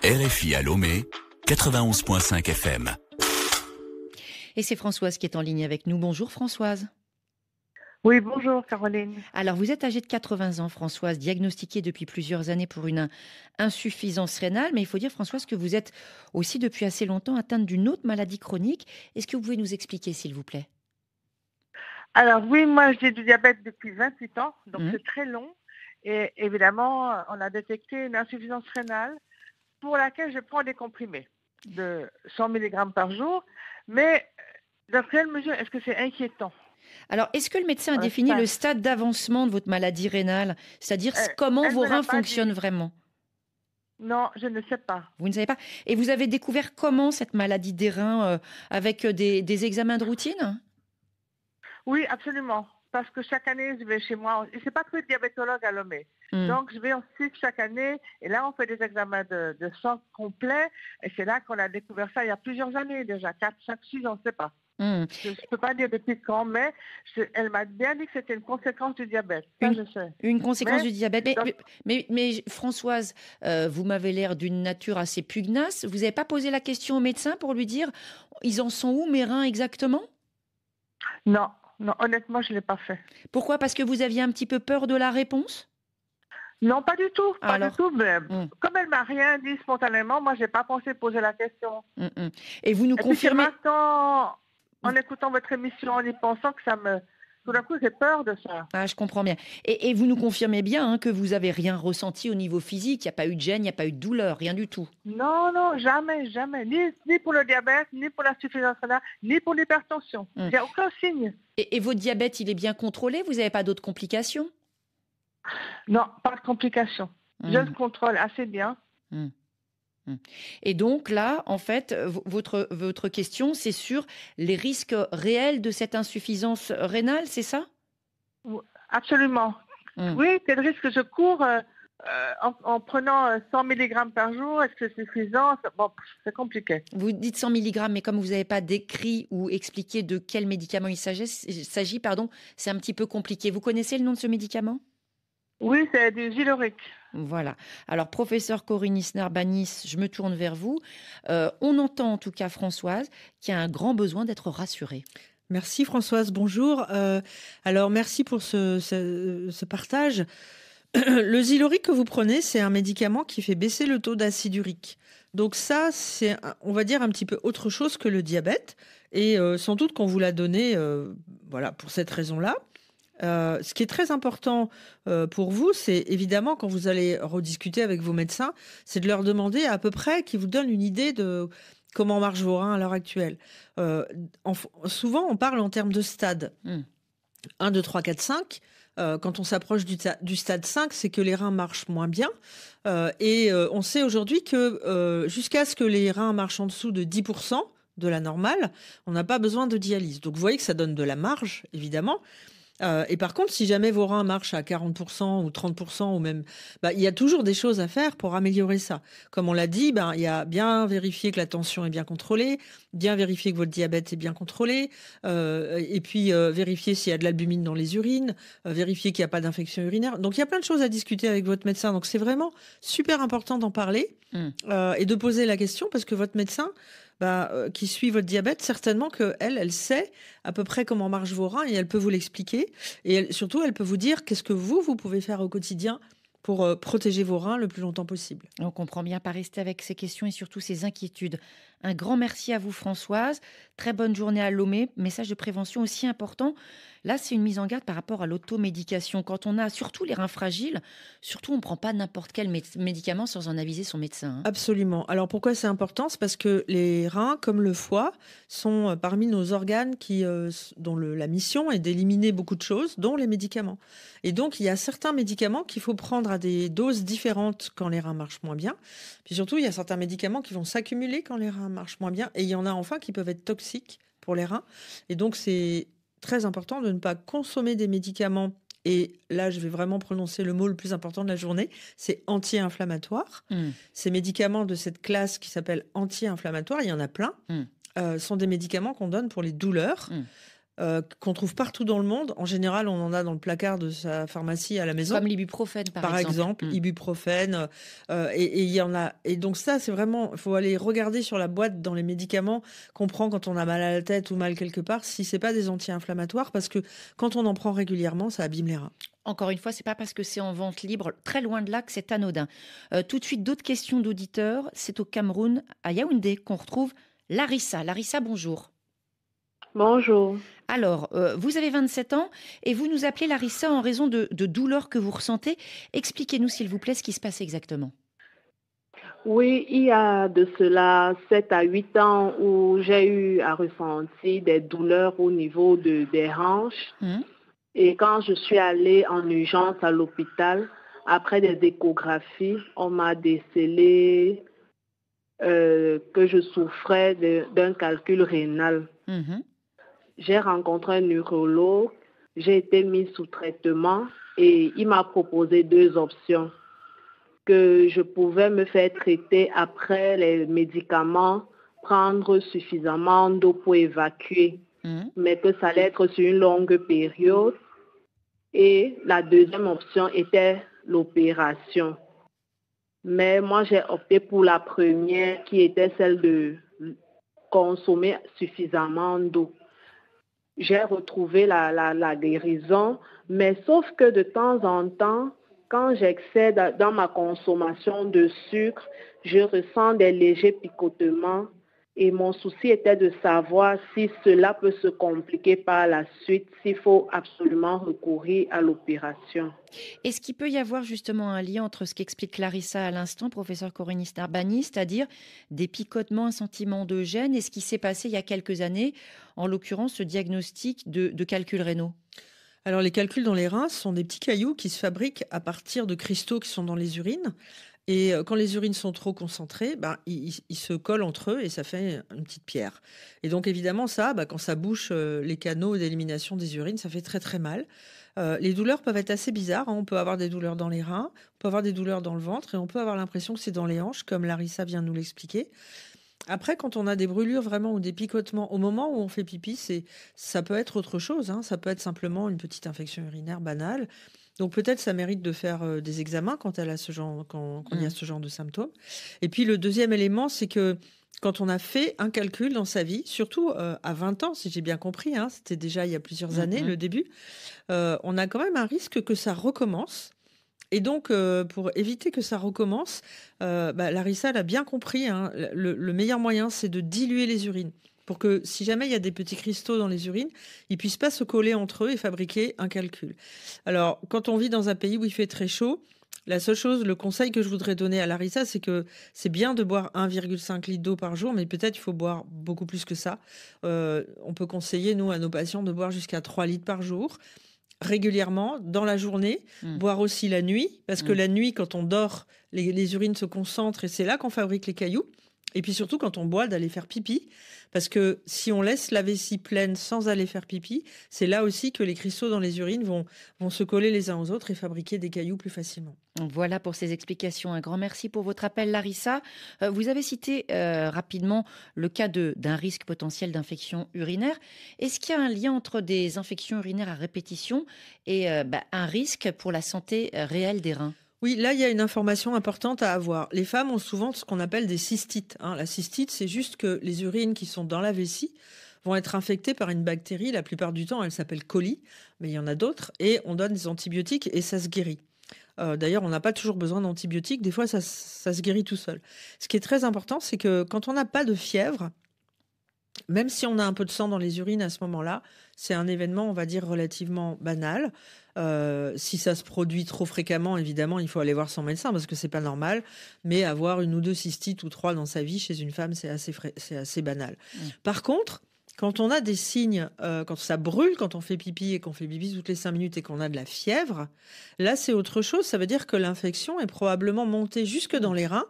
RFI à Lomé, 91.5 FM. Et c'est Françoise qui est en ligne avec nous. Bonjour Françoise. Oui, bonjour Caroline. Alors vous êtes âgée de 80 ans Françoise, diagnostiquée depuis plusieurs années pour une insuffisance rénale. Mais il faut dire Françoise que vous êtes aussi depuis assez longtemps atteinte d'une autre maladie chronique. Est-ce que vous pouvez nous expliquer s'il vous plaît ? Alors oui, moi j'ai du diabète depuis 28 ans, donc c'est très long. Et évidemment, on a détecté une insuffisance rénale pour laquelle je prends des comprimés de 100 mg par jour. Mais dans quelle mesure est-ce que c'est inquiétant? Alors, est-ce que le médecin a défini le stade d'avancement de votre maladie rénale? C'est-à-dire comment vos reins fonctionnent vraiment? Non, je ne sais pas. Vous ne savez pas? Et vous avez découvert comment cette maladie des reins? Avec des examens de routine? Oui, absolument. Parce que chaque année, je vais chez moi. Je ne suis pas très diabétologue à Lomé. Donc, je vais en suivre chaque année. Et là, on fait des examens de sang complet. Et c'est là qu'on a découvert ça il y a plusieurs années déjà. 4, 5, 6, on ne sait pas. Je ne peux pas dire depuis quand, mais elle m'a bien dit que c'était une conséquence du diabète. Ça, je sais. Une conséquence du diabète. Mais Françoise, vous m'avez l'air d'une nature assez pugnace. Vous n'avez pas posé la question au médecin pour lui dire « Ils en sont où mes reins exactement ?» Non, honnêtement, je ne l'ai pas fait. Pourquoi? Parce que vous aviez un petit peu peur de la réponse? Non, pas du tout. Pas du tout. Mais comme elle ne m'a rien dit spontanément, moi, je n'ai pas pensé poser la question. Et vous nous confirmez... En écoutant votre émission, en y pensant que tout d'un coup, j'ai peur de ça. Ah, je comprends bien. Et vous nous confirmez bien que vous n'avez rien ressenti au niveau physique? Il n'y a pas eu de gêne, il n'y a pas eu de douleur, rien du tout? Non, jamais. Ni pour le diabète, ni pour l'insuffisance rénale, ni pour l'hypertension. Il n'y a aucun signe. Et votre diabète, il est bien contrôlé? Vous n'avez pas d'autres complications? Non, pas de complications. Je le contrôle assez bien. Et donc là, en fait, votre question, c'est sur les risques réels de cette insuffisance rénale, c'est ça? Absolument. Oui, quel risque je cours en prenant 100 mg par jour? Est-ce que c'est suffisant? Bon, c'est compliqué. Vous dites 100 mg, mais comme vous n'avez pas décrit ou expliqué de quel médicament il s'agit, c'est un petit peu compliqué. Vous connaissez le nom de ce médicament? Oui, c'est du Ziloric. Voilà. Alors, professeur Corinne Isner-Banis, je me tourne vers vous. On entend en tout cas, Françoise, qu'il y a un grand besoin d'être rassurée. Merci Françoise, bonjour. Alors, merci pour ce partage. Le Ziloric que vous prenez, c'est un médicament qui fait baisser le taux d'acide urique. Donc ça, c'est, on va dire, un petit peu autre chose que le diabète. Et sans doute qu'on vous l'a donné voilà, pour cette raison-là. Ce qui est très important pour vous, c'est évidemment quand vous allez rediscuter avec vos médecins, c'est de leur demander à peu près qu'ils vous donnent une idée de comment marchent vos reins à l'heure actuelle. Souvent, on parle en termes de stade. 1, 2, 3, 4, 5. Quand on s'approche du stade 5, c'est que les reins marchent moins bien. Et on sait aujourd'hui que jusqu'à ce que les reins marchent en dessous de 10% de la normale, on n'a pas besoin de dialyse. Donc vous voyez que ça donne de la marge, évidemment. Et par contre, si jamais vos reins marchent à 40% ou 30% ou même, il y a toujours des choses à faire pour améliorer ça. Comme on l'a dit, il y a bien vérifier que la tension est bien contrôlée, bien vérifier que votre diabète est bien contrôlé, et puis vérifier s'il y a de l'albumine dans les urines, vérifier qu'il n'y a pas d'infection urinaire. Donc il y a plein de choses à discuter avec votre médecin. Donc c'est vraiment super important d'en parler et de poser la question parce que votre médecin qui suit votre diabète, certainement qu'elle sait à peu près comment marchent vos reins et elle peut vous l'expliquer. Et surtout, elle peut vous dire qu'est-ce que vous pouvez faire au quotidien pour protéger vos reins le plus longtemps possible. On comprend bien, pas rester avec ces questions et surtout ces inquiétudes. Un grand merci à vous, Françoise. Très bonne journée à Lomé. Message de prévention aussi important. Là, c'est une mise en garde par rapport à l'automédication. Quand on a surtout les reins fragiles, surtout on ne prend pas n'importe quel médicament sans en aviser son médecin. Absolument. Alors pourquoi c'est important? C'est parce que les reins, comme le foie, sont parmi nos organes dont la mission est d'éliminer beaucoup de choses, dont les médicaments. Et donc, il y a certains médicaments qu'il faut prendre à des doses différentes quand les reins marchent moins bien. Puis surtout, il y a certains médicaments qui vont s'accumuler quand les reins marchent moins bien. Et il y en a enfin qui peuvent être toxiques pour les reins. Et donc, c'est très important de ne pas consommer des médicaments. Et là, je vais vraiment prononcer le mot le plus important de la journée, c'est anti-inflammatoire. Ces médicaments de cette classe qui s'appelle anti-inflammatoire, il y en a plein, sont des médicaments qu'on donne pour les douleurs. Qu'on trouve partout dans le monde. En général, on en a dans le placard de sa pharmacie à la maison. Comme l'ibuprofène, par exemple. Ibuprofène. Et il y en a. Et donc ça, c'est vraiment... Il faut aller regarder sur la boîte dans les médicaments qu'on prend quand on a mal à la tête ou mal quelque part, si c'est pas des anti-inflammatoires, parce que quand on en prend régulièrement, ça abîme les reins. Encore une fois, c'est pas parce que c'est en vente libre, très loin de là, que c'est anodin. Tout de suite, d'autres questions d'auditeurs. C'est au Cameroun, à Yaoundé, qu'on retrouve Larissa. Larissa, bonjour. Bonjour. Alors, vous avez 27 ans et vous nous appelez Larissa en raison de douleurs que vous ressentez. Expliquez-nous s'il vous plaît ce qui se passe exactement. Oui, il y a de cela 7 à 8 ans où j'ai eu à ressentir des douleurs au niveau des hanches. Et quand je suis allée en urgence à l'hôpital, après des échographies, on m'a décelé que je souffrais d'un calcul rénal. J'ai rencontré un neurologue, j'ai été mise sous traitement et il m'a proposé 2 options. Que je pouvais me faire traiter après les médicaments, prendre suffisamment d'eau pour évacuer, mais que ça allait être sur une longue période. Et la deuxième option était l'opération. Mais moi, j'ai opté pour la première qui était celle de consommer suffisamment d'eau. J'ai retrouvé la guérison, mais sauf que de temps en temps, quand j'excède dans ma consommation de sucre, je ressens des légers picotements et mon souci était de savoir si cela peut se compliquer par la suite, s'il faut absolument recourir à l'opération. Est-ce qu'il peut y avoir justement un lien entre ce qu'explique Larissa à l'instant, professeur Corinne Starbani, c'est-à-dire des picotements, un sentiment de gêne, et ce qui s'est passé il y a quelques années, en l'occurrence ce diagnostic de calculs rénaux? Alors, les calculs dans les reins sont des petits cailloux qui se fabriquent à partir de cristaux qui sont dans les urines. Et quand les urines sont trop concentrées, ils se collent entre eux et ça fait une petite pierre. Et donc, évidemment, ça, quand ça bouche les canaux d'élimination des urines, ça fait très, très mal. Les douleurs peuvent être assez bizarres. On peut avoir des douleurs dans les reins, on peut avoir des douleurs dans le ventre et on peut avoir l'impression que c'est dans les hanches, comme Larissa vient de nous l'expliquer. Après, quand on a des brûlures vraiment ou des picotements, au moment où on fait pipi, ça peut être autre chose. Ça peut être simplement une petite infection urinaire banale. Donc peut-être ça mérite de faire des examens quand il y a ce genre de symptômes. Et puis le deuxième élément, c'est que quand on a fait un calcul dans sa vie, surtout à 20 ans, si j'ai bien compris, c'était déjà il y a plusieurs années le début, on a quand même un risque que ça recommence. Et donc, pour éviter que ça recommence, Larissa l'a bien compris, le meilleur moyen, c'est de diluer les urines. Pour que si jamais il y a des petits cristaux dans les urines, ils ne puissent pas se coller entre eux et fabriquer un calcul. Alors, quand on vit dans un pays où il fait très chaud, la seule chose, le conseil que je voudrais donner à Larissa, c'est que c'est bien de boire 1,5 litre d'eau par jour, mais peut-être il faut boire beaucoup plus que ça. On peut conseiller, nous, à nos patients, de boire jusqu'à 3 litres par jour, régulièrement, dans la journée, boire aussi la nuit, parce que la nuit, quand on dort, les urines se concentrent et c'est là qu'on fabrique les cailloux. Et puis surtout, quand on boit, d'aller faire pipi. Parce que si on laisse la vessie pleine sans aller faire pipi, c'est là aussi que les cristaux dans les urines vont se coller les uns aux autres et fabriquer des cailloux plus facilement. Voilà pour ces explications. Un grand merci pour votre appel, Larissa. Vous avez cité rapidement le cas d'un risque potentiel d'infection urinaire. Est-ce qu'il y a un lien entre des infections urinaires à répétition et un risque pour la santé réelle des reins ? Oui, là, il y a une information importante à avoir. Les femmes ont souvent ce qu'on appelle des cystites. La cystite, c'est juste que les urines qui sont dans la vessie vont être infectées par une bactérie. La plupart du temps, elle s'appelle coli, mais il y en a d'autres. Et on donne des antibiotiques et ça se guérit. D'ailleurs, on n'a pas toujours besoin d'antibiotiques. Des fois, ça se guérit tout seul. Ce qui est très important, c'est que quand on n'a pas de fièvre, même si on a un peu de sang dans les urines à ce moment-là, c'est un événement, on va dire, relativement banal. Si ça se produit trop fréquemment, évidemment, il faut aller voir son médecin parce que c'est pas normal. Mais avoir 1 ou 2 cystites ou 3 dans sa vie chez une femme, c'est assez banal. Par contre, quand on a des signes, quand ça brûle, quand on fait pipi et qu'on fait pipi toutes les 5 minutes et qu'on a de la fièvre, là, c'est autre chose. Ça veut dire que l'infection est probablement montée jusque dans les reins.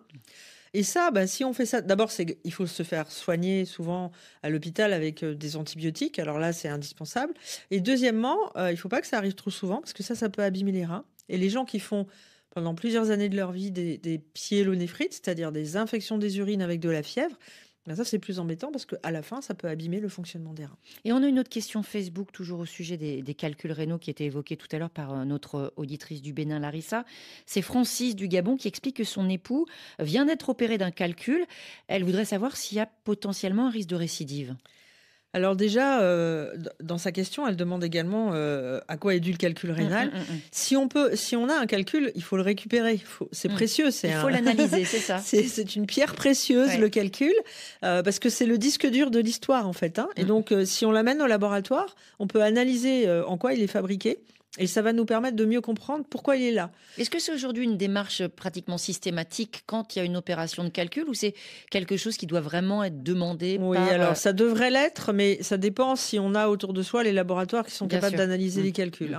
Et ça, si on fait ça, d'abord, il faut se faire soigner souvent à l'hôpital avec des antibiotiques. Alors là, c'est indispensable. Et deuxièmement, il ne faut pas que ça arrive trop souvent parce que ça peut abîmer les reins. Et les gens qui font pendant plusieurs années de leur vie des pyélonéphrite, c'est-à-dire des infections des urines avec de la fièvre, ça, c'est plus embêtant parce qu'à la fin, ça peut abîmer le fonctionnement des reins. Et on a une autre question Facebook, toujours au sujet des calculs rénaux qui étaient évoqués tout à l'heure par notre auditrice du Bénin, Larissa. C'est Francis du Gabon qui explique que son époux vient d'être opéré d'un calcul. Elle voudrait savoir s'il y a potentiellement un risque de récidive. Alors déjà, dans sa question, elle demande également à quoi est dû le calcul rénal. Si on a un calcul, il faut le récupérer. C'est précieux. Il faut l'analyser, c'est ça. C'est une pierre précieuse, le calcul, parce que c'est le disque dur de l'histoire, en fait. Et donc, si on l'amène au laboratoire, on peut analyser en quoi il est fabriqué. Et ça va nous permettre de mieux comprendre pourquoi il est là. Est-ce que c'est aujourd'hui une démarche pratiquement systématique quand il y a une opération de calcul ou c'est quelque chose qui doit vraiment être demandé Oui, alors ça devrait l'être, mais ça dépend si on a autour de soi les laboratoires qui sont capables d'analyser les calculs.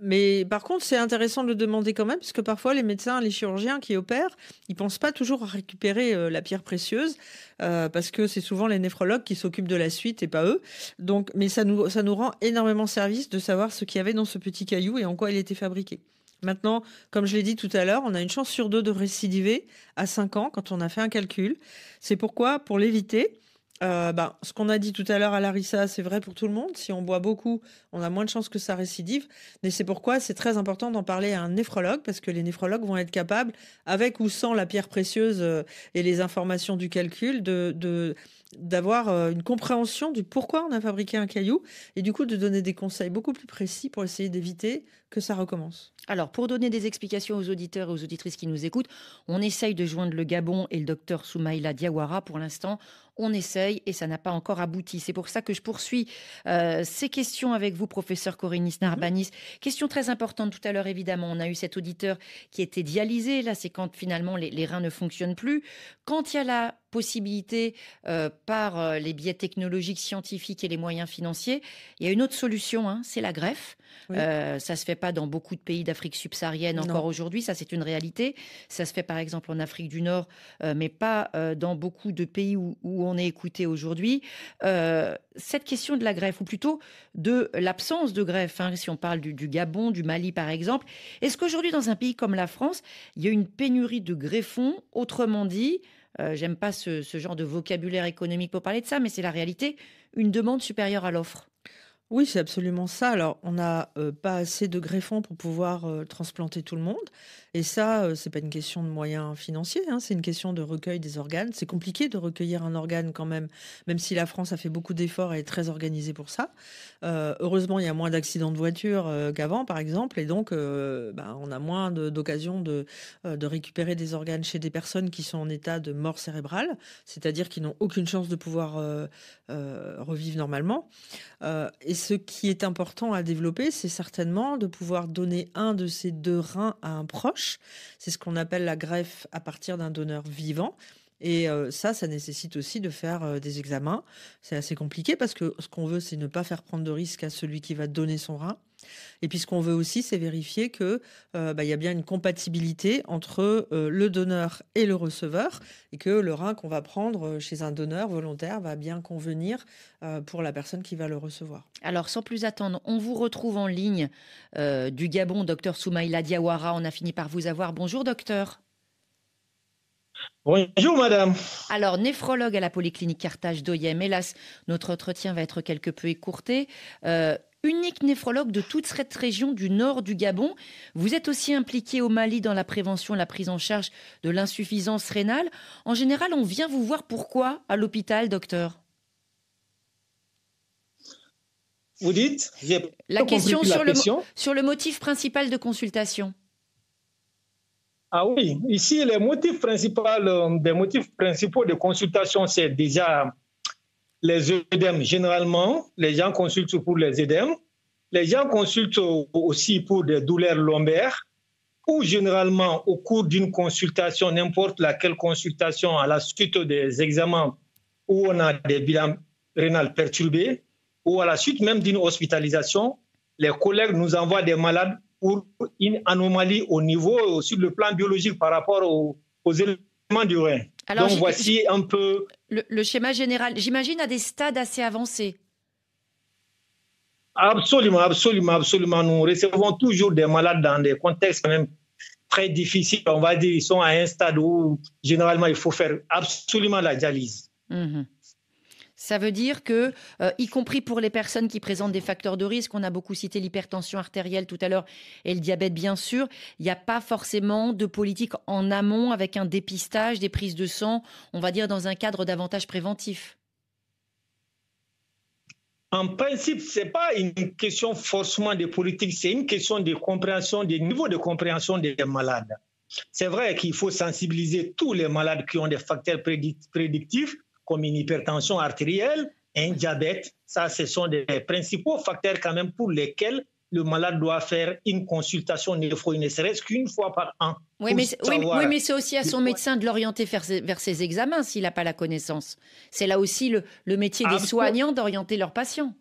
Mais par contre, c'est intéressant de le demander quand même, parce que parfois les médecins, les chirurgiens qui opèrent, ils ne pensent pas toujours à récupérer la pierre précieuse, parce que c'est souvent les néphrologues qui s'occupent de la suite et pas eux. Donc, mais ça nous rend énormément service de savoir ce qu'il y avait dans ce petit caillou et en quoi il était fabriqué. Maintenant, comme je l'ai dit tout à l'heure, on a une chance sur 2 de récidiver à 5 ans quand on a fait un calcul. C'est pourquoi, pour l'éviter, ce qu'on a dit tout à l'heure à Larissa, c'est vrai pour tout le monde. Si on boit beaucoup, on a moins de chances que ça récidive. Mais c'est pourquoi c'est très important d'en parler à un néphrologue, parce que les néphrologues vont être capables, avec ou sans la pierre précieuse et les informations du calcul, d'avoir une compréhension du pourquoi on a fabriqué un caillou et du coup de donner des conseils beaucoup plus précis pour essayer d'éviter que ça recommence. Alors, pour donner des explications aux auditeurs et aux auditrices qui nous écoutent, on essaye de joindre le Gabon et le docteur Soumaïla Diawara. Pour l'instant, on essaye et ça n'a pas encore abouti. C'est pour ça que je poursuis ces questions avec vous, professeur Korinnis Narbanis. Question très importante tout à l'heure, évidemment. On a eu cet auditeur qui était dialysé. Là, c'est quand finalement les reins ne fonctionnent plus. Quand il y a la possibilité, par les biais technologiques, scientifiques et les moyens financiers, il y a une autre solution, c'est la greffe. Oui. Ça se fait pas dans beaucoup de pays d'Afrique subsaharienne encore aujourd'hui, ça c'est une réalité. Ça se fait par exemple en Afrique du Nord, mais pas dans beaucoup de pays où on est écouté aujourd'hui. Cette question de la greffe, ou plutôt de l'absence de greffe, si on parle du Gabon, du Mali par exemple, est-ce qu'aujourd'hui dans un pays comme la France, il y a une pénurie de greffons, autrement dit, j'aime pas ce genre de vocabulaire économique pour parler de ça, mais c'est la réalité, une demande supérieure à l'offre? Oui, c'est absolument ça. Alors, on n'a pas assez de greffons pour pouvoir transplanter tout le monde. Et ça, c'est pas une question de moyens financiers, c'est une question de recueil des organes. C'est compliqué de recueillir un organe quand même si la France a fait beaucoup d'efforts et est très organisée pour ça. Heureusement, il y a moins d'accidents de voiture qu'avant, par exemple. Et donc, on a moins d'occasions de récupérer des organes chez des personnes qui sont en état de mort cérébrale, c'est-à-dire qui n'ont aucune chance de pouvoir revivre normalement. Et ce qui est important à développer, c'est certainement de pouvoir donner un de ces 2 reins à un proche. C'est ce qu'on appelle la greffe à partir d'un donneur vivant. Et ça nécessite aussi de faire des examens. C'est assez compliqué parce que ce qu'on veut, c'est ne pas faire prendre de risque à celui qui va donner son rein. Et puis ce qu'on veut aussi, c'est vérifier qu'il y a bien une compatibilité entre le donneur et le receveur et que le rein qu'on va prendre chez un donneur volontaire va bien convenir pour la personne qui va le recevoir. Alors sans plus attendre, on vous retrouve en ligne du Gabon, docteur Soumaïla Diawara. On a fini par vous avoir. Bonjour docteur. Bonjour madame. Alors, néphrologue à la polyclinique Carthage d'Oyem. Hélas, notre entretien va être quelque peu écourté. Unique néphrologue de toute cette région du nord du Gabon. Vous êtes aussi impliqué au Mali dans la prévention et la prise en charge de l'insuffisance rénale. En général, on vient vous voir pourquoi à l'hôpital, docteur? Vous dites? La question sur le motif principal de consultation. Ah oui, ici, des motifs principaux de consultation, c'est déjà les œdèmes. Généralement, les gens consultent pour les œdèmes. Les gens consultent aussi pour des douleurs lombaires ou généralement au cours d'une consultation, n'importe laquelle consultation à la suite des examens où on a des bilans rénaux perturbés ou à la suite même d'une hospitalisation, les collègues nous envoient des malades pour une anomalie au niveau, sur le plan biologique par rapport aux éléments du rein. Alors, donc voici un peu... Le schéma général, j'imagine, à des stades assez avancés. Absolument. Nous recevons toujours des malades dans des contextes quand même très difficiles. On va dire qu'ils sont à un stade où, généralement, il faut faire absolument la dialyse. Mmh. Ça veut dire que, y compris pour les personnes qui présentent des facteurs de risque, on a beaucoup cité l'hypertension artérielle tout à l'heure et le diabète bien sûr, il n'y a pas forcément de politique en amont avec un dépistage, des prises de sang, on va dire dans un cadre davantage préventif. En principe, ce n'est pas une question forcément de politique, c'est une question de compréhension, des niveaux de compréhension des malades. C'est vrai qu'il faut sensibiliser tous les malades qui ont des facteurs prédictifs, comme une hypertension artérielle, un diabète. Ça, ce sont des principaux facteurs quand même pour lesquels le malade doit faire une consultation néphro, ne serait-ce qu'une fois par an. Oui, mais c'est aussi à son médecin de l'orienter vers ses examens s'il n'a pas la connaissance. C'est là aussi le métier des soignants d'orienter leurs patients.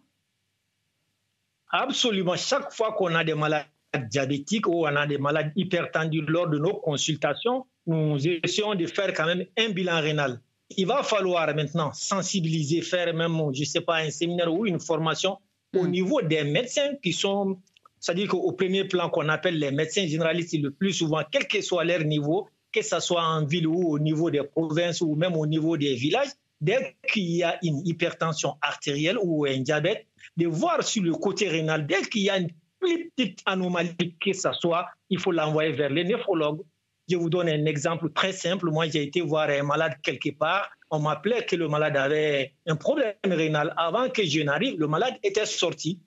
Absolument. Chaque fois qu'on a des malades diabétiques ou on a des malades hypertendus lors de nos consultations, nous essayons de faire quand même un bilan rénal. Il va falloir maintenant sensibiliser, faire même, je ne sais pas, un séminaire ou une formation au niveau des médecins qui sont, c'est-à-dire qu'au premier plan qu'on appelle les médecins généralistes le plus souvent, quel que soit leur niveau, que ce soit en ville ou au niveau des provinces ou même au niveau des villages, dès qu'il y a une hypertension artérielle ou un diabète, de voir sur le côté rénal, dès qu'il y a une plus petite anomalie que ce soit, il faut l'envoyer vers les néphrologues. Je vous donne un exemple très simple. Moi, j'ai été voir un malade quelque part. On m'appelait que le malade avait un problème rénal. Avant que je n'arrive, le malade était sorti.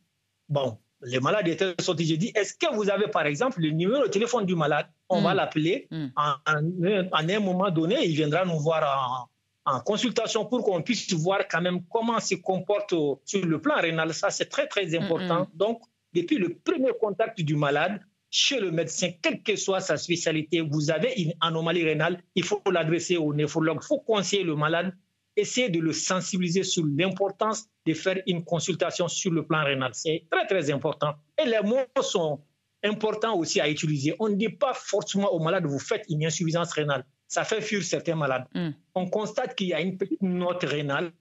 Bon, le malade était sorti. J'ai dit, est-ce que vous avez, par exemple, le numéro de téléphone du malade? On va l'appeler. En un moment donné, il viendra nous voir en consultation pour qu'on puisse voir quand même comment se comporte sur le plan rénal. Ça, c'est très, très important. Donc, depuis le premier contact du malade, chez le médecin, quelle que soit sa spécialité, vous avez une anomalie rénale, il faut l'adresser au néphrologue, il faut conseiller le malade, essayer de le sensibiliser sur l'importance de faire une consultation sur le plan rénal. C'est très, très important. Et les mots sont importants aussi à utiliser. On ne dit pas forcément au malade, vous faites une insuffisance rénale. Ça fait fuir certains malades. On constate qu'il y a une petite note rénale.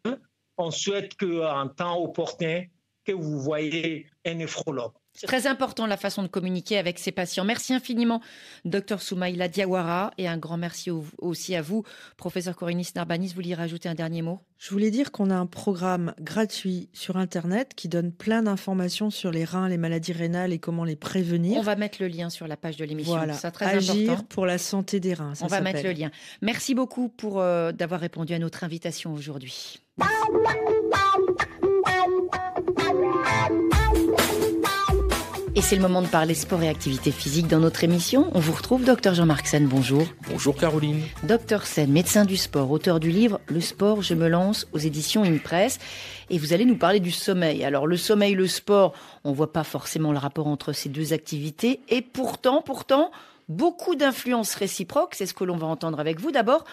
On souhaite qu'en temps opportun, que vous voyez un néphrologue. C'est très important la façon de communiquer avec ses patients. Merci infiniment, Dr Soumaïla Diawara, et un grand merci aussi à vous, professeur Kourinis Narbanis. Vous vouliez rajouter un dernier mot? Je voulais dire qu'on a un programme gratuit sur Internet qui donne plein d'informations sur les reins, les maladies rénales et comment les prévenir. On va mettre le lien sur la page de l'émission. Voilà, c'est très Agir important. pour la santé des reins. On va mettre le lien. Merci beaucoup pour d'avoir répondu à notre invitation aujourd'hui. Et c'est le moment de parler sport et activité physique dans notre émission. On vous retrouve, Dr Jean-Marc Sen, bonjour. Bonjour Caroline. Dr Sen, médecin du sport, auteur du livre « Le sport, je me lance » aux éditions InPress. Et vous allez nous parler du sommeil. Alors le sommeil, le sport, on ne voit pas forcément le rapport entre ces deux activités. Et pourtant, beaucoup d'influences réciproques, c'est ce que l'on va entendre avec vous. D'abord,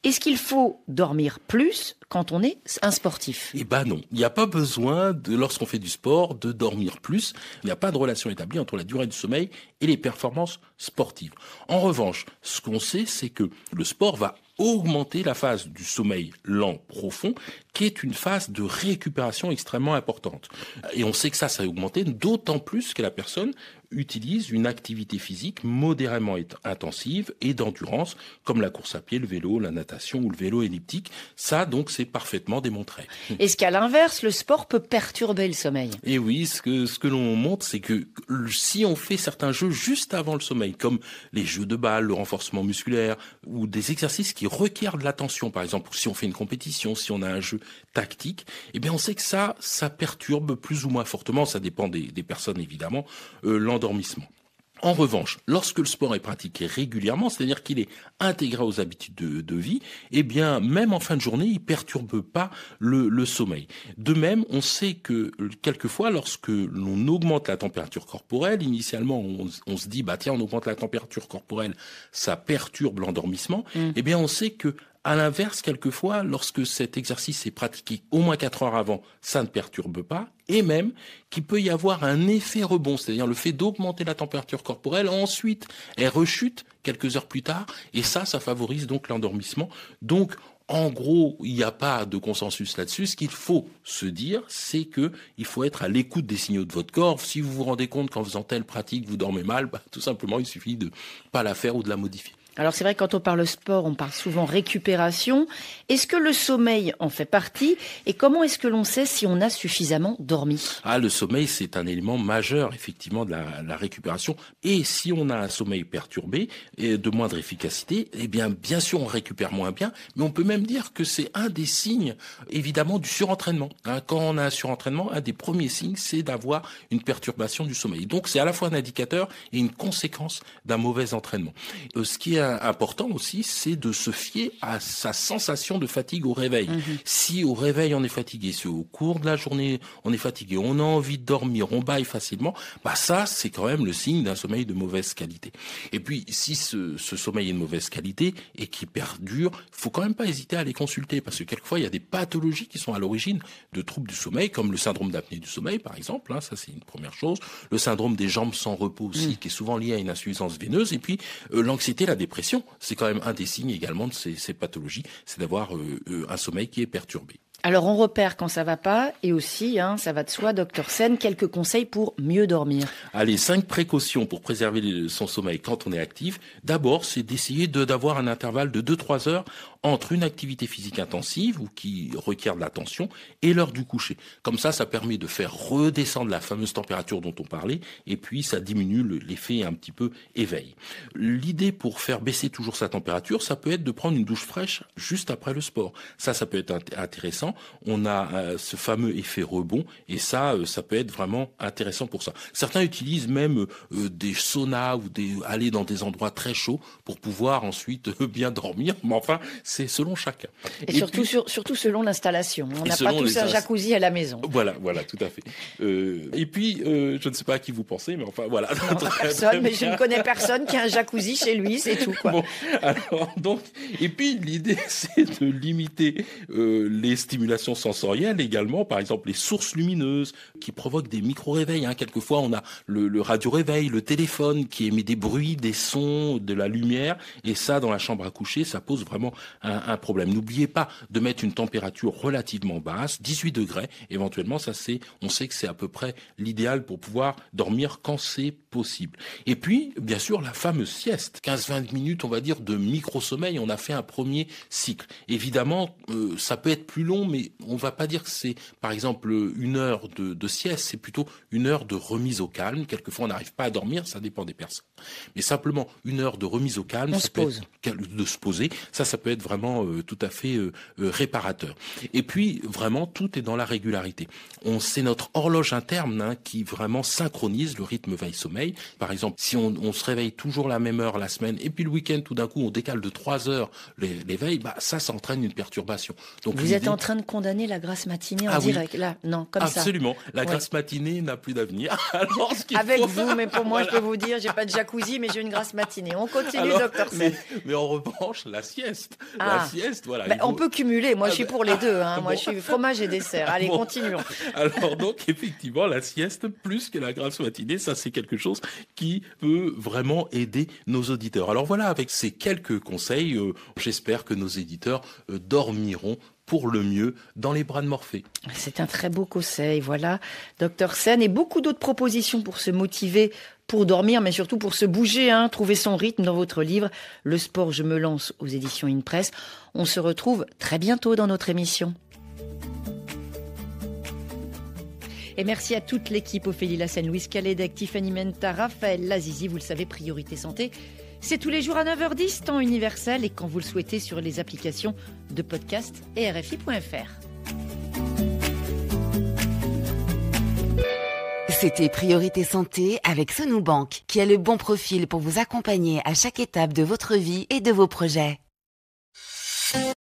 est-ce qu'il faut dormir plus quand on est un sportif? Eh ben non, il n'y a pas besoin, lorsqu'on fait du sport, de dormir plus. Il n'y a pas de relation établie entre la durée du sommeil et les performances sportives. En revanche, ce qu'on sait, c'est que le sport va augmenter la phase du sommeil lent profond, qui est une phase de récupération extrêmement importante. Et on sait que ça a augmenté d'autant plus que la personne utilise une activité physique modérément intensive et d'endurance, comme la course à pied, le vélo, la natation ou le vélo elliptique. Ça, donc, c'est parfaitement démontré. Est-ce qu'à l'inverse, le sport peut perturber le sommeil? Et oui, ce que l'on montre, c'est que si on fait certains jeux juste avant le sommeil, comme les jeux de balle, le renforcement musculaire, ou des exercices qui requièrent de l'attention, par exemple, si on fait une compétition, si on a un jeu tactique, eh bien, on sait que ça perturbe plus ou moins fortement, ça dépend des personnes évidemment, l'endormissement. En revanche, lorsque le sport est pratiqué régulièrement, c'est-à-dire qu'il est intégré aux habitudes de vie, eh bien, même en fin de journée, il perturbe pas le sommeil. De même, on sait que quelquefois, lorsque l'on augmente la température corporelle, initialement, on se dit, bah tiens, on augmente la température corporelle, ça perturbe l'endormissement. Eh bien, on sait que à l'inverse, quelquefois, lorsque cet exercice est pratiqué au moins 4 heures avant, ça ne perturbe pas, et même qu'il peut y avoir un effet rebond, c'est-à-dire le fait d'augmenter la température corporelle, ensuite elle rechute quelques heures plus tard, et ça favorise donc l'endormissement. Donc, en gros, il n'y a pas de consensus là-dessus. Ce qu'il faut se dire, c'est que il faut être à l'écoute des signaux de votre corps. Si vous vous rendez compte qu'en faisant telle pratique, vous dormez mal, tout simplement, il suffit de pas la faire ou de la modifier. Alors c'est vrai, quand on parle sport, on parle souvent récupération. Est-ce que le sommeil en fait partie? Et comment est-ce que l'on sait si on a suffisamment dormi? Le sommeil, c'est un élément majeur, effectivement, de la récupération. Et si on a un sommeil perturbé et de moindre efficacité, eh bien sûr, on récupère moins bien. Mais on peut même dire que c'est un des signes, évidemment, du surentraînement. Quand on a un surentraînement, un des premiers signes, c'est d'avoir une perturbation du sommeil. Donc c'est à la fois un indicateur et une conséquence d'un mauvais entraînement. Ce qui est important aussi, c'est de se fier à sa sensation de fatigue au réveil. Si au réveil on est fatigué, si au cours de la journée on est fatigué, on a envie de dormir, on bâille facilement, ça c'est quand même le signe d'un sommeil de mauvaise qualité. Et puis si ce sommeil est de mauvaise qualité et qui perdure, faut quand même pas hésiter à aller consulter, parce que quelquefois il y a des pathologies qui sont à l'origine de troubles du sommeil, comme le syndrome d'apnée du sommeil par exemple, ça c'est une première chose, le syndrome des jambes sans repos aussi, qui est souvent lié à une insuffisance veineuse, et puis l'anxiété, la dépression, c'est quand même un des signes également de ces pathologies, c'est d'avoir un sommeil qui est perturbé. Alors on repère quand ça va pas, et aussi, ça va de soi, Dr Sen, quelques conseils pour mieux dormir. Allez, 5 précautions pour préserver son sommeil quand on est actif. D'abord, c'est d'essayer d'avoir un intervalle de 2-3 heures entre une activité physique intensive ou qui requiert de l'attention et l'heure du coucher. Comme ça permet de faire redescendre la fameuse température dont on parlait, et puis ça diminue l'effet un petit peu éveil. L'idée pour faire baisser toujours sa température, ça peut être de prendre une douche fraîche juste après le sport. Ça peut être intéressant. On a ce fameux effet rebond, et ça peut être vraiment intéressant pour ça. Certains utilisent même des saunas ou aller dans des endroits très chauds pour pouvoir ensuite bien dormir, mais enfin, c'est selon chacun. Et surtout selon l'installation. On n'a pas tous un jacuzzi à la maison. Voilà, tout à fait. Et puis, je ne sais pas à qui vous pensez, mais enfin, voilà. Non, personne, mais je ne connais personne qui a un jacuzzi chez lui, c'est tout, quoi. Bon, alors, donc, et puis, l'idée, c'est de limiter les stimulations sensorielles également, par exemple, les sources lumineuses qui provoquent des micro-réveils. Quelquefois, on a le radio-réveil, le téléphone qui émet des bruits, des sons, de la lumière, et ça, dans la chambre à coucher, ça pose vraiment un problème. N'oubliez pas de mettre une température relativement basse, 18 degrés, éventuellement, on sait que c'est à peu près l'idéal pour pouvoir dormir quand c'est possible. Et puis, bien sûr, la fameuse sieste, 15-20 minutes, on va dire, de micro-sommeil, on a fait un premier cycle. Évidemment, ça peut être plus long, mais on va pas dire que c'est, par exemple, 1 heure de sieste, c'est plutôt 1 heure de remise au calme. Quelquefois, on n'arrive pas à dormir, ça dépend des personnes. Mais simplement, 1 heure de remise au calme, de se poser, ça peut être vraiment tout à fait réparateur. Et puis, vraiment, tout est dans la régularité. C'est notre horloge interne qui vraiment synchronise le rythme veille-sommeil. Par exemple, si on se réveille toujours la même heure la semaine, et puis le week-end, tout d'un coup, on décale de 3 heures les veilles, ça entraîne une perturbation. Donc, vous êtes en train de condamner la grasse matinée en direct, là, non, comme ça. Absolument. La grasse matinée n'a plus d'avenir. Alors, avec vous, mais pour moi, je peux vous dire, j'ai pas de jacuzzi, mais j'ai une grasse matinée. On continue, docteur Sen. Mais en revanche, la sieste. La sieste, voilà. On peut cumuler. Moi, je suis pour les deux. Moi, je suis fromage et dessert. Allez, continuons. Alors, donc, effectivement, la sieste, plus que la grasse matinée, ça, c'est quelque chose qui peut vraiment aider nos auditeurs. Alors voilà, avec ces quelques conseils, j'espère que nos éditeurs dormiront pour le mieux dans les bras de Morphée. C'est un très beau conseil, voilà, Dr Sen, et beaucoup d'autres propositions pour se motiver pour dormir, mais surtout pour se bouger, trouver son rythme dans votre livre « Le sport, je me lance » aux éditions InPress. On se retrouve très bientôt dans notre émission. Et merci à toute l'équipe, Ophélie Lassène, Louise Calédec, Tiffany Menta, Raphaël Lazizi, vous le savez, Priorité Santé. C'est tous les jours à 9h10, temps universel, et quand vous le souhaitez sur les applications de podcast et RFI.fr. C'était Priorité Santé avec Sonou Bank, qui a le bon profil pour vous accompagner à chaque étape de votre vie et de vos projets.